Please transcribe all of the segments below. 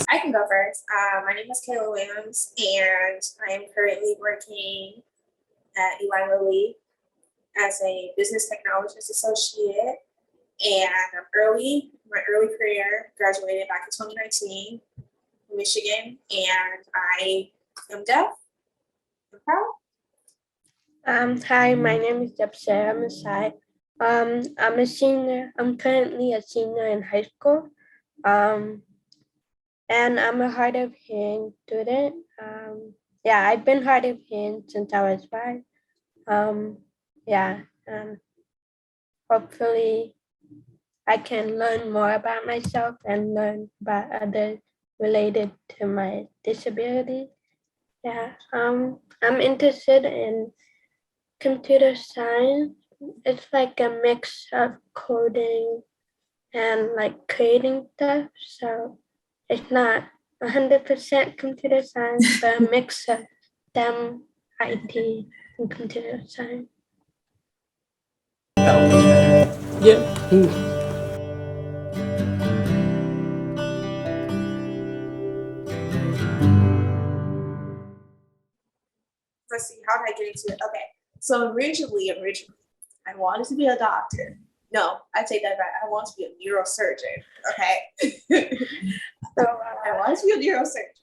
I can go first. My name is Kayla Williams, and I am currently working at Eli Lilly as a business technologist associate. And my early career, graduated back in 2019 from Michigan, and I am deaf. I'm proud. Hi, my name is Jabsara Masai. I'm a senior. I'm currently a senior in high school. And I'm a hard of hearing student. I've been hard of hearing since I was 5. Um, yeah, um, hopefully I can learn more about myself and learn about others related to my disability. I'm interested in computer science. It's like a mix of coding and like creating stuff. So it's not 100% computer science, but a mix of STEM, IT, and computer science. Yeah. Let's see, how did I get into it? Okay, so originally, I wanted to be a doctor. No, I take that back. I wanted to be a neurosurgeon. Okay, I wanted to be a neurosurgeon.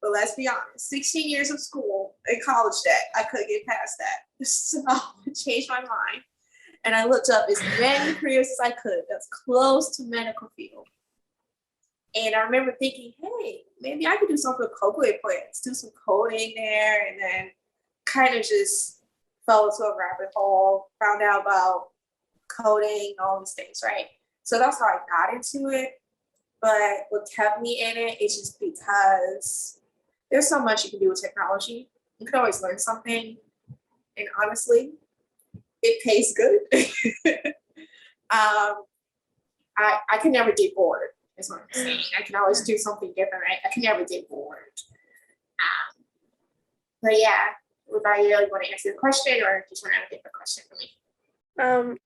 But let's be honest, 16 years of school and college debt, I couldn't get past that. So I changed my mind. And I looked up as many careers as I could that's close to medical field. And I remember thinking, hey, maybe I could do something with cochlear implants, do some coding there, and then kind of just fell into a rabbit hole, found out about coding, all these things, right? So that's how I got into it. But what kept me in it is just because there's so much you can do with technology. You can always learn something. And honestly, it pays good. I can never get bored, is what I'm saying. I can always do something different, right? I can never get bored. But yeah, would I really want to answer the question, or just want to have a different question for me?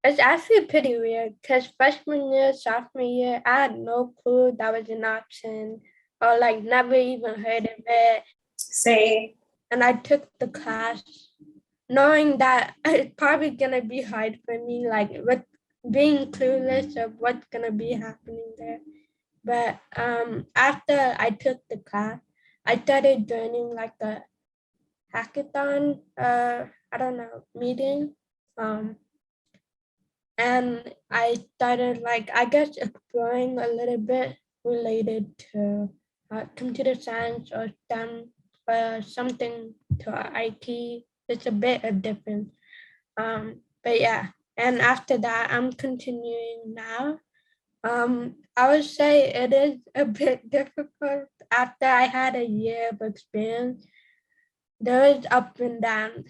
It's actually pretty weird because freshman year, sophomore year, I had no clue that was an option or like never even heard of it. Same. And I took the class knowing that it's probably gonna be hard for me, like with being clueless of what's gonna be happening there. But after I took the class, I started joining like a hackathon, meeting. And I started like, I guess, exploring a little bit related to computer science or STEM or something to IT. It's a bit of different. But yeah, and after that, I'm continuing now. I would say it is a bit difficult after I had a year of experience. There is up and down.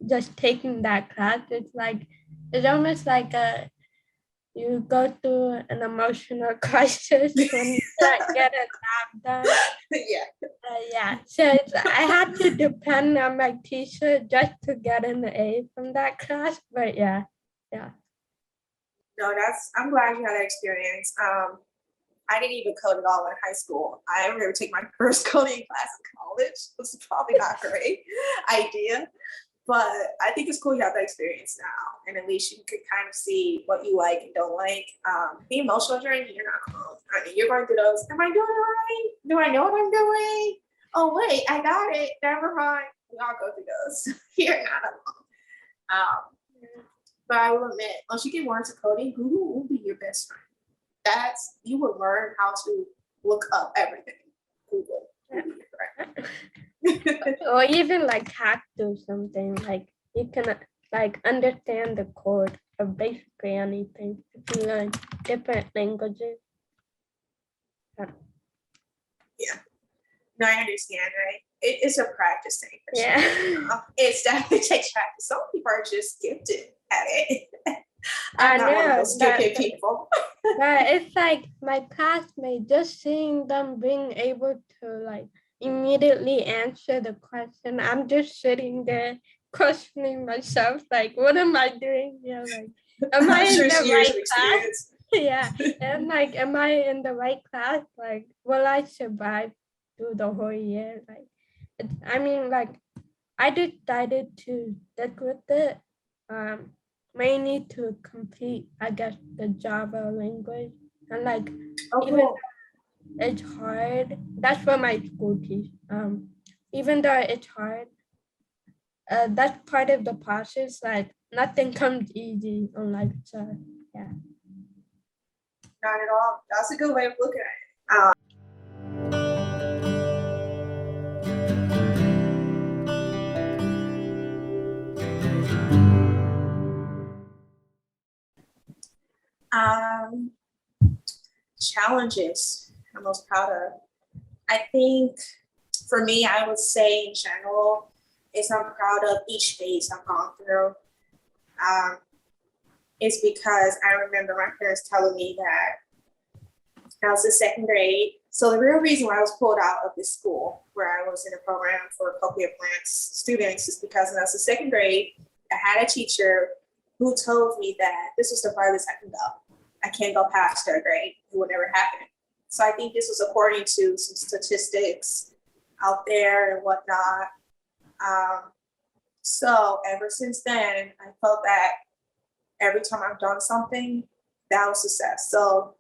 Just taking that class, it's almost like you go through an emotional crisis when you can't get a lab done. Yeah. So I had to depend on my teacher just to get an A from that class. But yeah. No, I'm glad you had that experience. I didn't even code at all in high school. I remember taking my first coding class in college. It was probably not a great idea, but I think it's cool you have that experience now, and at least you can kind of see what you like and don't like. The emotional journey, you're not alone. I mean, you're going through those. Am I doing it right? Do I know what I'm doing? Oh wait, I got it. Never mind. We all go through those. You're not alone. But I will admit, once you get more into coding, Google will be your best friend. You will learn how to look up everything. Google will be your friend. Or even like hack through something, like you can like understand the code of basically anything if you learn different languages. Yeah. No, I understand, right? It's a practice thing. Yeah. Sure. It's definitely takes practice. Some people are just gifted at it. I I'm not one of know those gifted people. But it's like my classmates, just seeing them being able to like immediately answer the question. I'm just sitting there questioning myself, like, what am I doing here? Like, am I in sure the years right of class? experience. Yeah, and like, am I in the right class? Like, will I survive through the whole year? Like, I mean, like, I decided to stick with it, um, mainly to complete, I guess, the Java language. And like, Oh, even cool. it's hard, that's what my school teach. Even though it's hard, that's part of the process. Like, nothing comes easy on life. So, yeah. Not at all. That's a good way of looking at it. Um, challenges I'm most proud of. I think for me, I would say in general, is I'm proud of each phase I've gone through. Um, it's because I remember my parents telling me that I was in second grade. So the real reason why I was pulled out of this school where I was in a program for cochlear implants students is because when I was in second grade, I had a teacher who told me that this was the farthest I can go. I can't go past third grade. It would never happen. So I think this was according to some statistics out there and whatnot. So ever since then, I felt that every time I've done something, that was success. So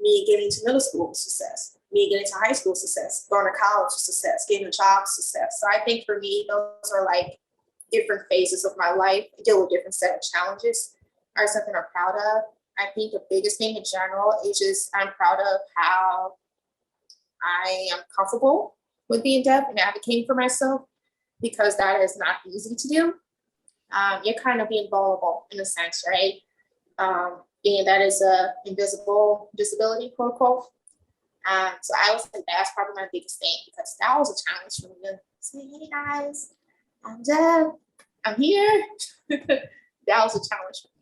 me getting to middle school was success. Me getting to high school success. Going to college was success. Getting a job success. So I think for me, those are like different phases of my life. I deal with different set of challenges. Are something I'm proud of. I think the biggest thing in general is just I'm proud of how I am comfortable with being deaf and advocating for myself because that is not easy to do. You're kind of being vulnerable in a sense, right? Being that is a invisible disability, quote unquote. So I was think that's probably my biggest thing because that was a challenge for me to say, hey guys, I'm deaf, I'm here. That was a challenge for me.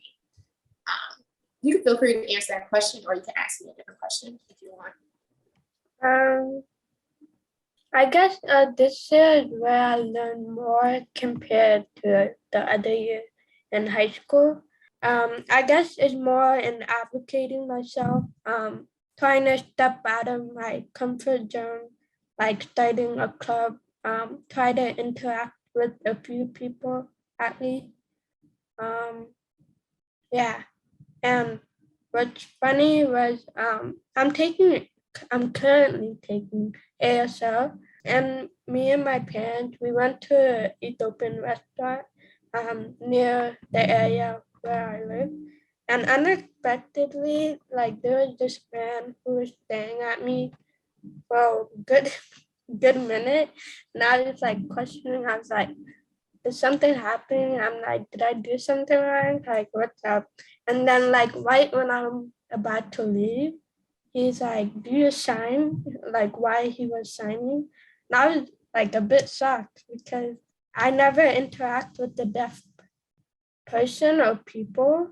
You can feel free to answer that question or you can ask me a different question if you want. I guess this is where I learned more compared to the other year in high school. I guess it's more in advocating myself, trying to step out of my comfort zone, like starting a club, try to interact with a few people at least. Yeah, and what's funny was I'm currently taking ASL, and me and my parents we went to an Ethiopian restaurant near the area where I live, and unexpectedly, like there was this man who was staring at me for a good minute, and I was like questioning. I was like, is something happening? I'm like, did I do something wrong? Like, what's up? And then, like, right when I'm about to leave, he's like, do you sign? Like, why he was signing? And I was like a bit shocked because I never interact with the deaf person or people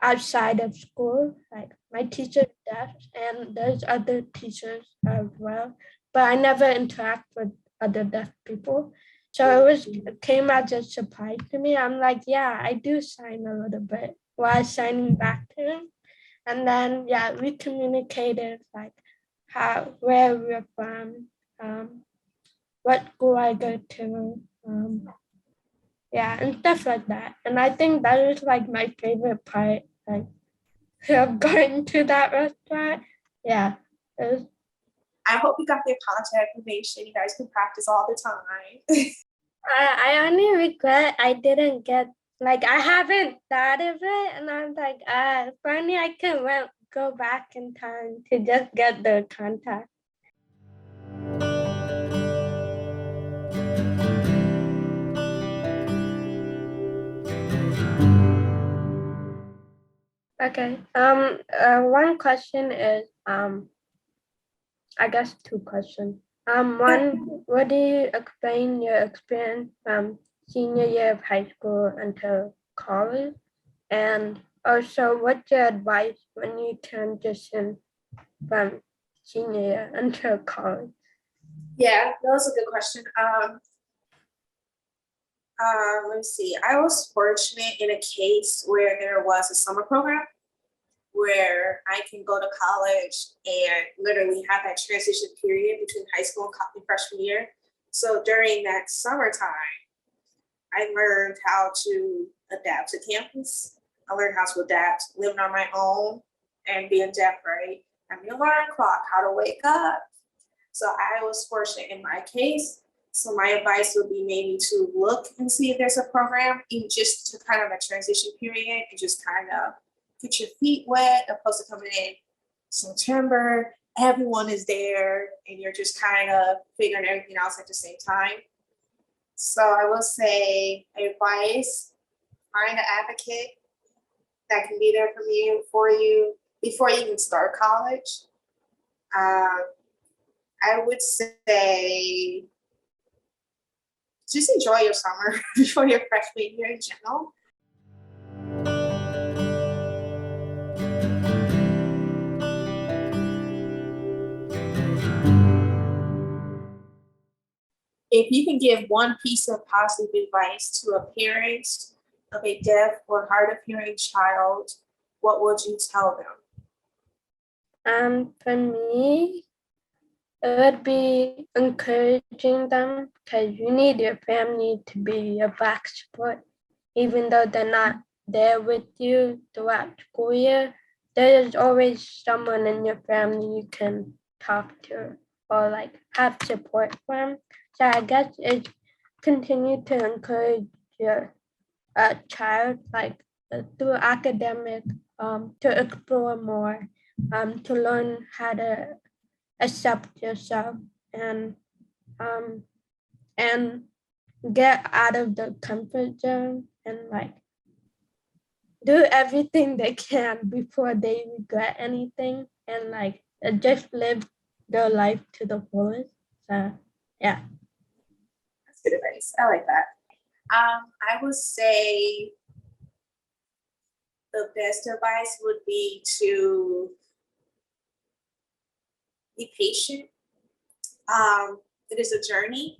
outside of school. Like, my teacher is deaf, and there's other teachers as well, but I never interact with other deaf people. So it came as a surprise to me. I'm like, yeah, I do sign a little bit while signing back to him. And then yeah, we communicated like where we're from, what school I go to, yeah, and stuff like that. And I think that is like my favorite part, like of going to that restaurant. Yeah. I hope you got their contact information. You guys can practice all the time. I only regret I didn't get, like, I haven't thought of it, and I'm like, finally I can go back in time to just get the contact. Okay. One question is, I guess two questions. One, what do you explain your experience from senior year of high school until college? And also, what's your advice when you transition from senior year until college? Yeah, that was a good question. Let me see. I was fortunate in a case where there was a summer program where I can go to college and literally have that transition period between high school and freshman year. So during that summertime, I learned how to adapt to campus. I learned how to adapt, living on my own and being deaf, right? Having an alarm clock, how to wake up. So I was fortunate in my case. So my advice would be maybe to look and see if there's a program, even just to kind of a transition period and just kind of get your feet wet, opposed to coming in September, everyone is there and you're just kind of figuring everything out at the same time. So I will say advice, find an advocate that can be there for you before you even start college. I would say just enjoy your summer before your freshman year in general. If you can give one piece of positive advice to a parent of a deaf or hard of hearing child, what would you tell them? For me, it would be encouraging them because you need your family to be your back support, even though they're not there with you throughout school year. There is always someone in your family you can talk to or like have support from. So I guess it's continue to encourage your child like through academic to explore more, to learn how to accept yourself and get out of the comfort zone and like do everything they can before they regret anything and like just live their life to the fullest. So yeah. That's good advice. I like that. I would say the best advice would be to be patient. It is a journey.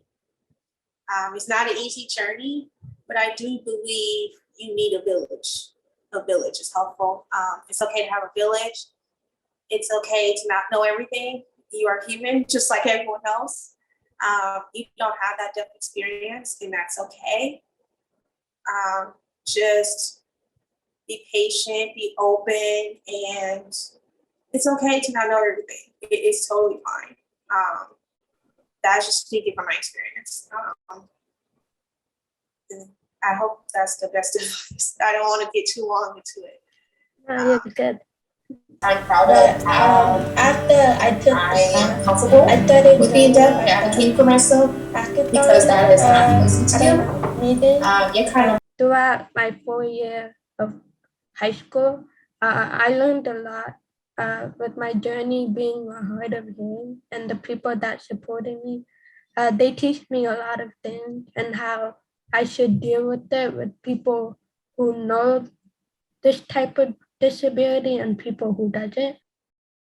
It's not an easy journey, but I do believe you need a village. A village is helpful. It's okay to have a village. It's okay to not know everything. You are human, just like everyone else. You don't have that depth experience, and that's okay. Just be patient, be open, and it's okay to not know everything. It's totally fine. That's just speaking from my experience. I hope that's the best advice. I don't want to get too long into it. No, you're good. I'm proud of how After I took I am comfortable with being deaf and advocating for myself, because that is not easy to do. You're kind of throughout my 4 year of high school, I learned a lot with my journey being hard of hearing and the people that supported me. They teach me a lot of things and how I should deal with it with people who know this type of disability and people who doesn't.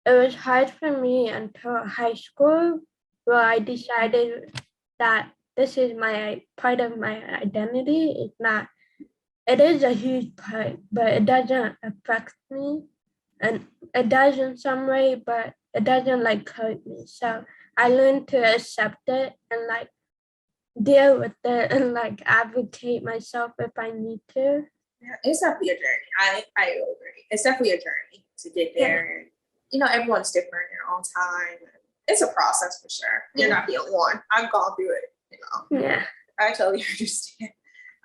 It was hard for me until high school where I decided that this is my part of my identity. It's not, it is a huge part, but it doesn't affect me. And it does in some way, but it doesn't like hurt me. So I learned to accept it and like deal with it and like advocate myself if I need to. Yeah, it's definitely a journey. I agree. It's definitely a journey to get there. And, you know, everyone's different in their own time. It's a process for sure. You're not the only one. I've gone through it, you know. Yeah. I totally understand.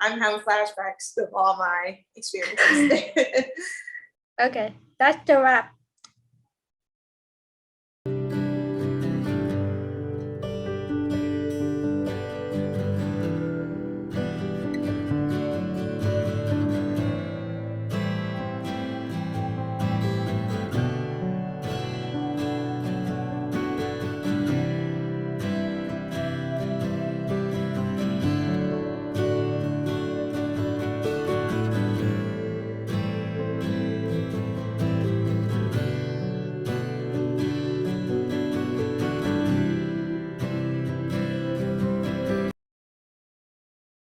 I'm having flashbacks of all my experiences. Okay, that's the wrap.